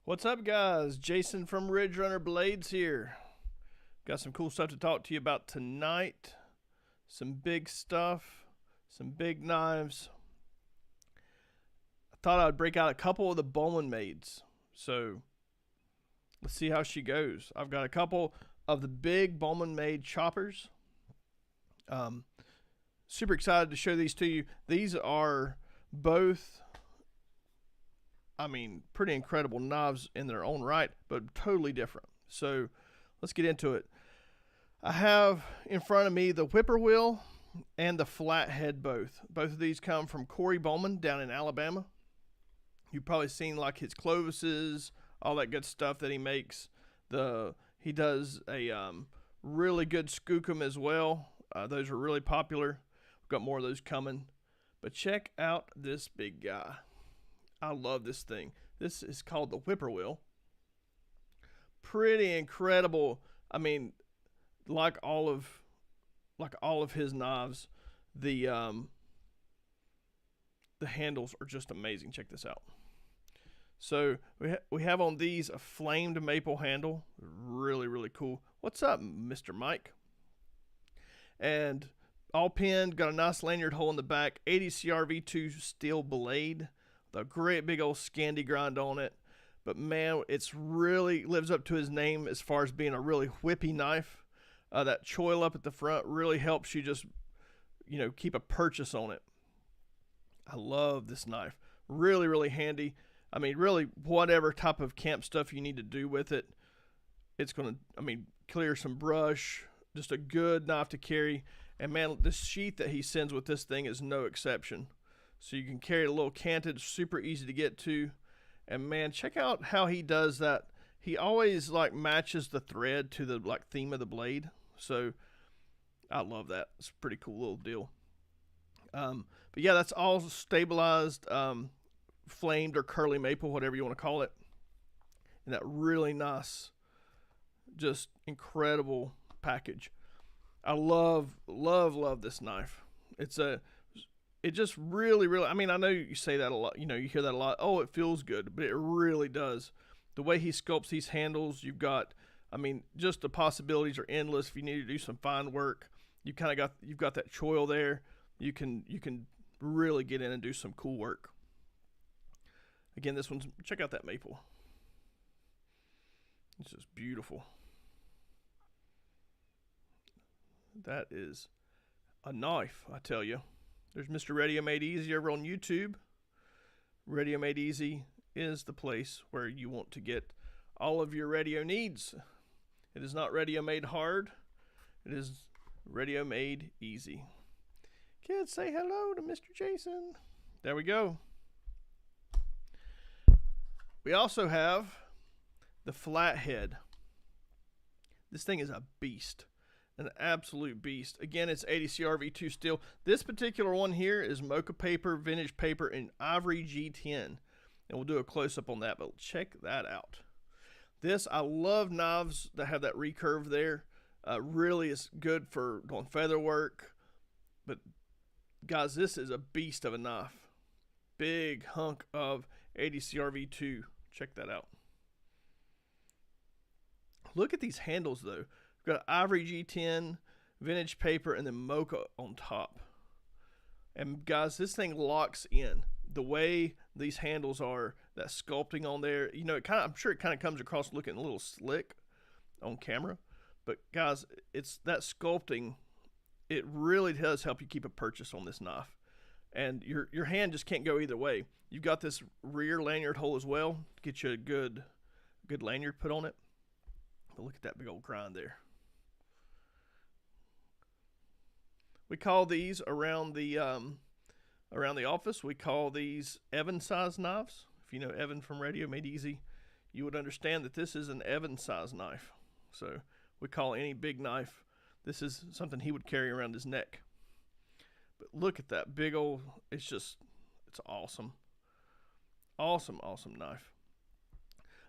What's up, guys? Jason from Ridge Runner Blades here. Got some cool stuff to talk to you about tonight. Some big stuff, some big knives. I thought I'd break out a couple of the Bowmanmades. So let's see how she goes. I've got a couple of the big Bowmanmade choppers. Super excited to show these to you. These are both, pretty incredible knives in their own right, but totally different. So let's get into it. I have in front of me the whippoorwill and the flathead both. Both of these come from Corey Bowman down in Alabama. You've probably seen like his Clovises, all that good stuff that he makes. He does a really good skookum as well. Those are really popular. We've got more of those coming. But check out this big guy. I love this thing. This is called the whippoorwill. Pretty incredible. Like all of his knives, the handles are just amazing. Check this out. So we have on these a flamed maple handle. Really, really cool. What's up, Mr. Mike? And all pinned, got a nice lanyard hole in the back. 80 CRV2 steel blade. The great big old Scandi grind on it. But man, it's really lives up to his name as far as being a really whippy knife. That choil up at the front really helps you just, keep a purchase on it. I love this knife. Really, really handy. Really, whatever type of camp stuff you need to do with it, it's going to, clear some brush. Just a good knife to carry. And man, the sheath that he sends with this thing is no exception. So you can carry it a little canted, super easy to get to. And man, check out how he does that. He always matches the thread to the theme of the blade. So I love that. It's a pretty cool little deal. But yeah, that's all stabilized, flamed or curly maple, whatever you want to call it. And that really nice, just incredible package. I love this knife. It just really, I know you say that a lot, you hear that a lot. Oh, it feels good, but it really does. The way he sculpts these handles, you've got, just the possibilities are endless. If you need to do some fine work, you've got that choil there. You can really get in and do some cool work. Again, check out that maple. It's just beautiful. That is a knife, I tell you. There's Mr. Radio Made Easy over on YouTube. Radio Made Easy is the place where you want to get all of your radio needs. It is not radio made hard. It is radio made easy. Kids, say hello to Mr. Jason. There we go. We also have the flathead. This thing is a beast. An absolute beast. Again, it's 80 CRV2 steel. This particular one here is mocha paper, vintage paper, and ivory G10. And we'll do a close-up on that, but check that out. I love knives that have that recurve there. Really is good for doing feather work. But, guys, this is a beast of a knife. Big hunk of 80 CRV2. Check that out. Look at these handles, though. We've got ivory G10, vintage paper, and then mocha on top. And guys, this thing locks in. The way these handles are, that sculpting on there, I'm sure it kind of comes across looking a little slick on camera. But guys, it's that sculpting, it really does help you keep a purchase on this knife. And your hand just can't go either way. You've got this rear lanyard hole as well to get you a good lanyard put on it. But look at that big old grind there. We call these around the office, we call these Evan size knives. If you know Evan from Radio Made Easy, you would understand that this is an Evan size knife. So we call any big knife, this is something he would carry around his neck. But look at that big old, it's awesome. Awesome knife.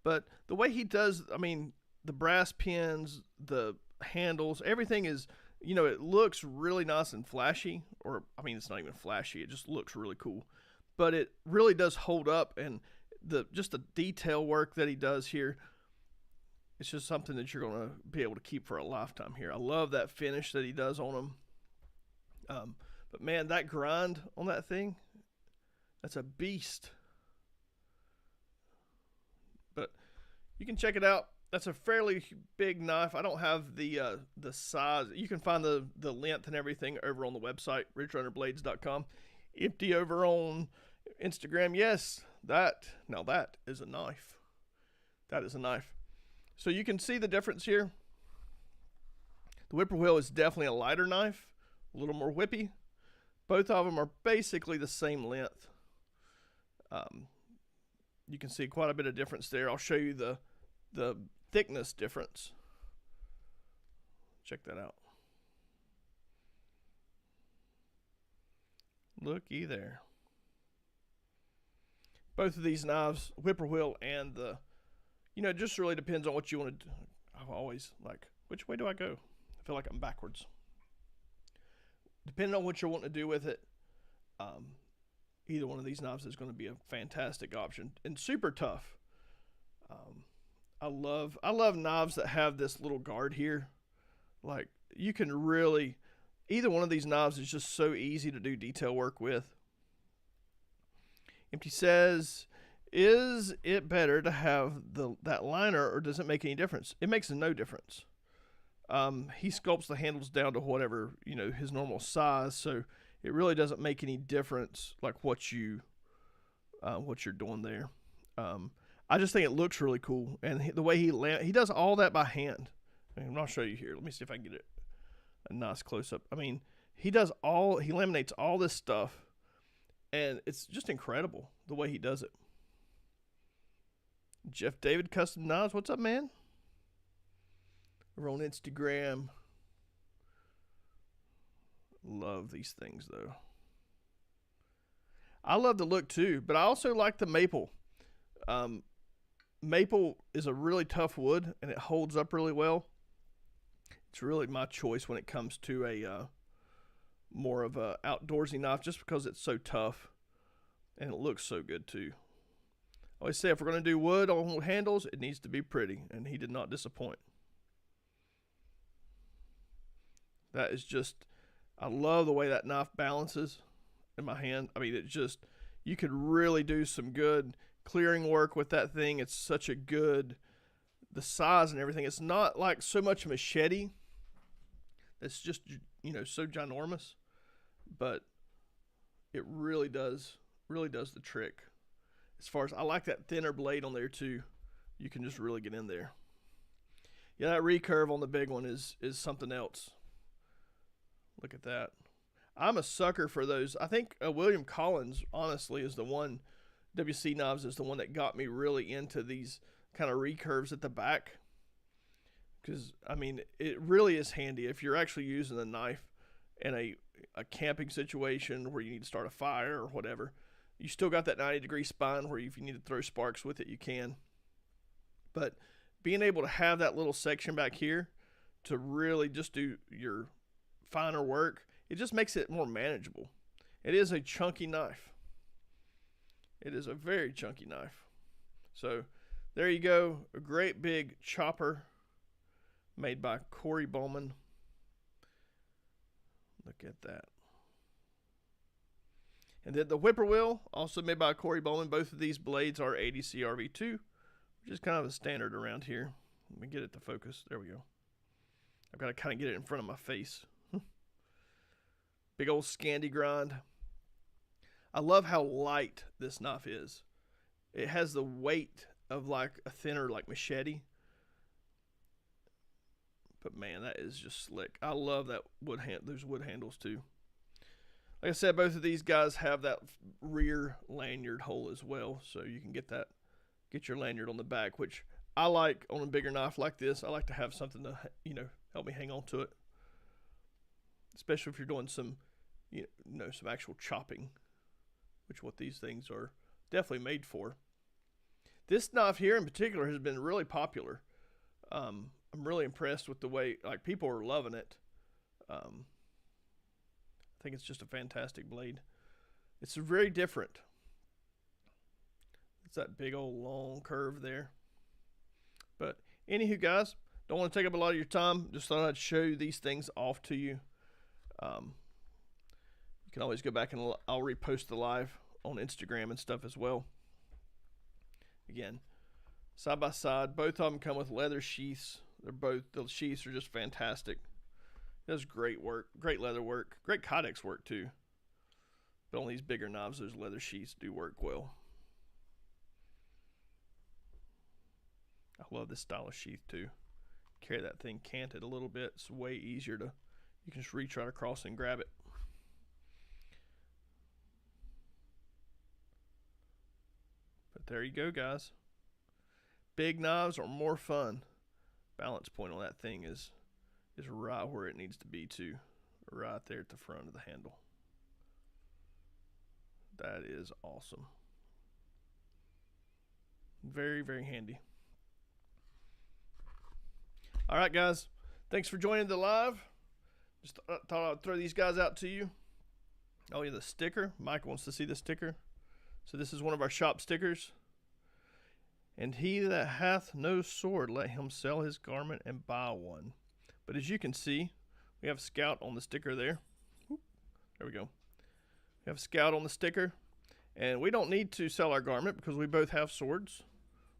But the way he does, the brass pins, the handles, everything is, it looks really nice and flashy, or, it's not even flashy. It just looks really cool, but it really does hold up, and just the detail work that he does here, it's just something that you're going to be able to keep for a lifetime here. I love that finish that he does on them. But man, that grind on that thing, that's a beast. But you can check it out. That's a fairly big knife. I don't have the size. You can find the length and everything over on the website, ridgerunnerblades.com. Empty over on Instagram. Yes, that is a knife. That is a knife. So you can see the difference here. The whippoorwill is definitely a lighter knife, a little more whippy. Both of them are basically the same length. You can see quite a bit of difference there. I'll show you the thickness difference. Check that out. Looky there. Both of these knives, whippoorwill and it just really depends on what you want to do. I'm always like, which way do I go? I feel like I'm backwards. Depending on what you're wanting to do with it, either one of these knives is going to be a fantastic option and super tough. I love knives that have this little guard here. Like, you can really, either one of these knives is just so easy to do detail work with. Empty says, is it better to have that liner, or does it make any difference? It makes no difference. He sculpts the handles down to whatever, his normal size, so it really doesn't make any difference, like what you're doing there. I just think it looks really cool, and the way he does all that by hand. I'll show you here. Let me see if I can get it a nice close up. I mean, he laminates all this stuff, and it's just incredible the way he does it. Jeff David Custom Knives, what's up, man? We're on Instagram. Love these things, though. I love the look, too, but I also like the maple. Maple is a really tough wood, and it holds up really well. It's really my choice when it comes to a more of a outdoorsy knife, just because it's so tough, and it looks so good, too. I always say if we're going to do wood on handles, it needs to be pretty, and he did not disappoint. That is just, I love the way that knife balances in my hand. I mean, you could really do some good clearing work with that thing. It's such a good, the size and everything. It's not like so much machete. It's just, so ginormous, but it really does the trick. As far as, I like that thinner blade on there too. You can just really get in there. Yeah, that recurve on the big one is something else. Look at that. I'm a sucker for those. I think William Collins, honestly, is the one, WC Knives is the one that got me really into these kind of recurves at the back. Because, I mean, it really is handy if you're actually using the knife in a camping situation where you need to start a fire or whatever. You still got that 90-degree spine where if you need to throw sparks with it, you can. But being able to have that little section back here to really just do your finer work, it just makes it more manageable. It is a chunky knife. It is a very chunky knife. So there you go, a great big chopper made by Corey Bowman. Look at that. And then the whippoorwill, also made by Corey Bowman. Both of these blades are 80 CRV2, which is kind of a standard around here. Let me get it to focus. There we go. I've got to kind of get it in front of my face. Big old Scandi grind. I love how light this knife is. It has the weight of like a thinner like machete. But man, that is just slick. I love that those wood handles too. Like I said, both of these guys have that rear lanyard hole as well, so you can get your lanyard on the back, which I like on a bigger knife like this. I like to have something to help me hang on to it, especially if you're doing some some actual chopping, which what these things are definitely made for. This knife here in particular has been really popular. I'm really impressed with the way people are loving it. I think it's just a fantastic blade. It's very different. It's that big old long curve there. But anywho, guys, don't want to take up a lot of your time. Just thought I'd show these things off to you. You can always go back and I'll repost the live on Instagram and stuff as well. Again, side by side, both of them come with leather sheaths. The sheaths are just fantastic. It does great work, great leather work, great Kydex work too. But on these bigger knives, those leather sheaths do work well. I love this style of sheath too. Carry that thing canted a little bit. It's way easier to, you can just reach right across and grab it. But there you go, guys. Big knives are more fun. Balance point on that thing is right where it needs to be too. Right there at the front of the handle. That is awesome. Very, very handy. All right, guys. Thanks for joining the live. Just thought I'd throw these guys out to you. Oh, yeah, the sticker. Mike wants to see the sticker. So this is one of our shop stickers. And he that hath no sword, let him sell his garment and buy one. But as you can see, we have Scout on the sticker there. There we go. We have Scout on the sticker. And we don't need to sell our garment because we both have swords.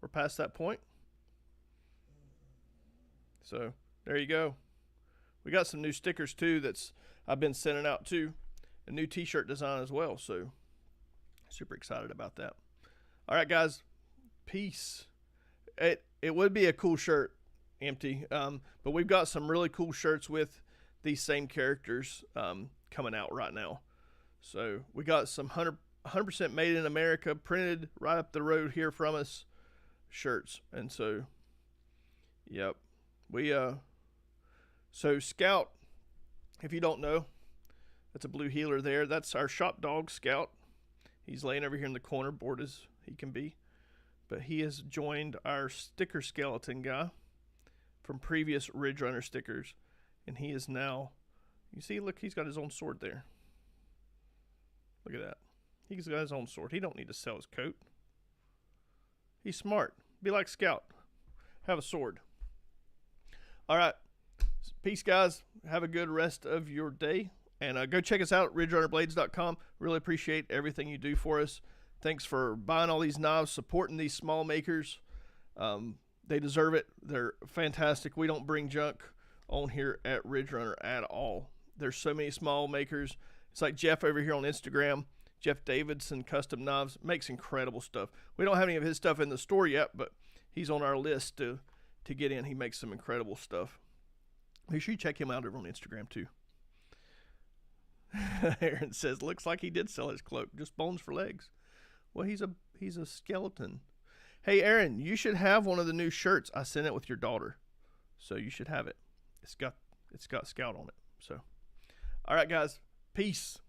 We're past that point. So there you go. We got some new stickers too that's I've been sending out too. A new t-shirt design as well. So super excited about that. All right, guys. Peace. It would be a cool shirt, Empty. But we've got some really cool shirts with these same characters coming out right now. So we got some 100% made in America, printed right up the road here from us shirts. And so, yep. So Scout, if you don't know, that's a blue heeler there. That's our shop dog, Scout. He's laying over here in the corner, bored as he can be. But he has joined our sticker skeleton guy from previous Ridge Runner stickers. And he is now, you see, look, he's got his own sword there. Look at that. He's got his own sword. He don't need to sell his coat. He's smart. Be like Scout. Have a sword. All right. Peace, guys. Have a good rest of your day. And go check us out at ridgerunnerblades.com. Really appreciate everything you do for us. Thanks for buying all these knives, supporting these small makers. They deserve it. They're fantastic. We don't bring junk on here at Ridge Runner at all. There's so many small makers. It's like Jeff over here on Instagram. Jeff Davidson Custom Knives makes incredible stuff. We don't have any of his stuff in the store yet, but he's on our list to get in. He makes some incredible stuff. Make sure you check him out over on Instagram too. Aaron says, looks like he did sell his cloak. Just bones for legs. Well, he's a skeleton. Hey, Aaron, you should have one of the new shirts. I sent it with your daughter, so you should have it. It's got Scout on it. So, all right, guys, peace.